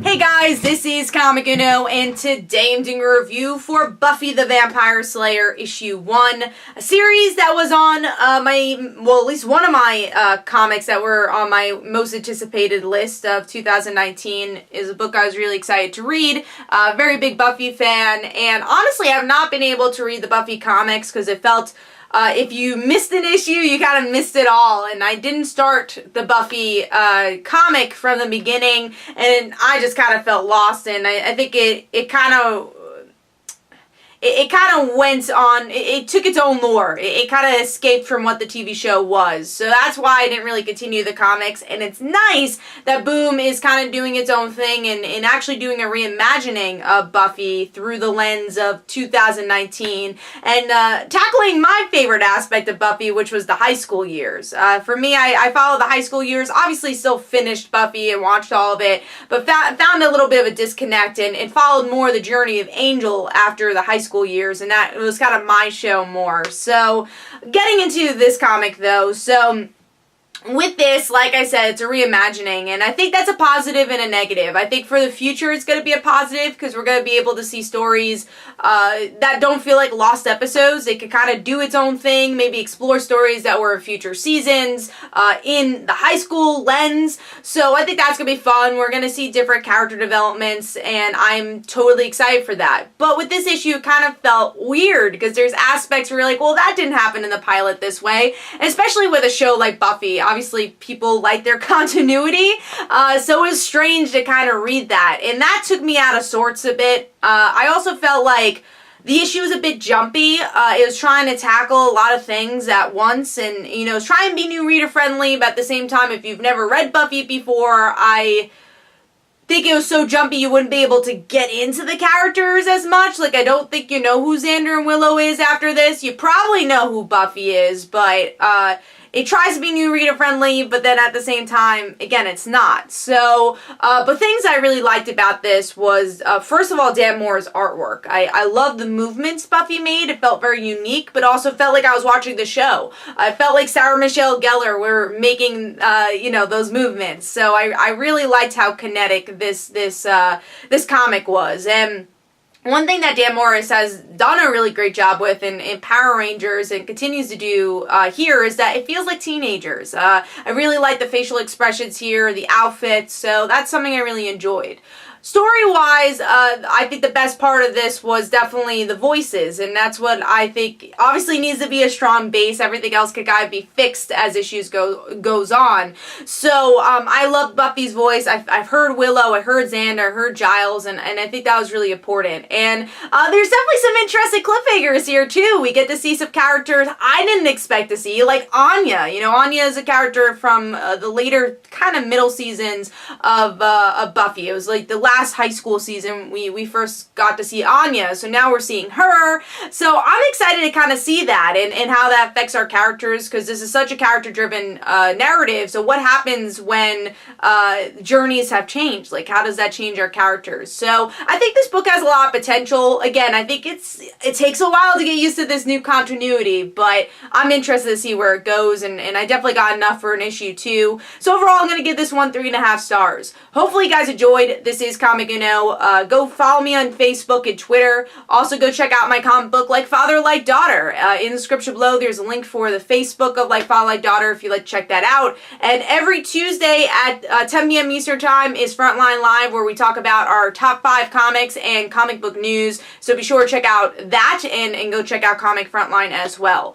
Hey guys, this is Comic Uno, and today I'm doing a review for Buffy the Vampire Slayer issue 1, a series that was on at least one of my comics that were on my most anticipated list of 2019. Is a book I was really excited to read. Very big Buffy fan, and honestly I have not been able to read the Buffy comics because it felt if you missed an issue, you kind of missed it all, and I didn't start the Buffy comic from the beginning, and I just kind of felt lost, and I think it kind of went on, it took its own lore. It kind of escaped from what the TV show was. So that's why I didn't really continue the comics. And it's nice that Boom is kind of doing its own thing and actually doing a reimagining of Buffy through the lens of 2019. And tackling my favorite aspect of Buffy, which was the high school years. For me, I followed the high school years. Obviously still finished Buffy and watched all of it. But found a little bit of a disconnect and followed more the journey of Angel after the high school years, and that was kind of my show more. So getting into this comic though, so with this, like I said, it's a reimagining, and I think that's a positive and a negative. I think for the future it's going to be a positive because we're going to be able to see stories that don't feel like lost episodes. They could kind of do its own thing, maybe explore stories that were in future seasons in the high school lens. So I think that's going to be fun. We're going to see different character developments, and I'm totally excited for that. But with this issue, it kind of felt weird because there's aspects where you're like, well, that didn't happen in the pilot this way, and especially with a show like Buffy. Obviously, people like their continuity, so it was strange to kind of read that, and that took me out of sorts a bit. I also felt like the issue was a bit jumpy. It was trying to tackle a lot of things at once, and, you know, try and be new reader friendly, but at the same time, if you've never read Buffy before, I think it was so jumpy you wouldn't be able to get into the characters as much. Like, I don't think you know who Xander and Willow is after this. You probably know who Buffy is, but it tries to be new reader friendly, but then at the same time, again, it's not. So, but things I really liked about this was, first of all, Dan More's artwork. I love the movements Buffy made. It felt very unique, but also felt like I was watching the show. I felt like Sarah Michelle Gellar were making, you know, those movements. So I really liked how kinetic this comic was. And one thing that Dan Morris has done a really great job with in Power Rangers and continues to do here is that it feels like teenagers. I really like the facial expressions here, the outfits, so that's something I really enjoyed. Story-wise, I think the best part of this was definitely the voices, and that's what I think obviously needs to be a strong base. Everything else could kind of be fixed as issues goes on. So, I love Buffy's voice. I've heard Willow, I heard Xander, I heard Giles, and I think that was really important. And there's definitely some interesting cliffhangers here, too. We get to see some characters I didn't expect to see, like Anya. You know, Anya is a character from the later kind of middle seasons of Buffy. It was like the last high school season we first got to see Anya, so now we're seeing her. So I'm excited to kind of see that and how that affects our characters, because this is such a character-driven narrative. So what happens when journeys have changed? Like, how does that change our characters? So I think this book has a lot of potential. Again, I think it takes a while to get used to this new continuity, but I'm interested to see where it goes, and I definitely got enough for an issue 2. So overall, I'm going to give this one 3.5 stars. Hopefully you guys enjoyed. This is Comic Uno. Go follow me on Facebook and Twitter. Also go check out my comic book, Like Father, Like Daughter. In the description below, there's a link for the Facebook of Like Father, Like Daughter if you'd like to check that out. And every Tuesday at 10 p.m. Eastern Time is Frontline Live, where we talk about our top 5 comics and comic book news. So be sure to check out that and go check out Comic Frontline as well.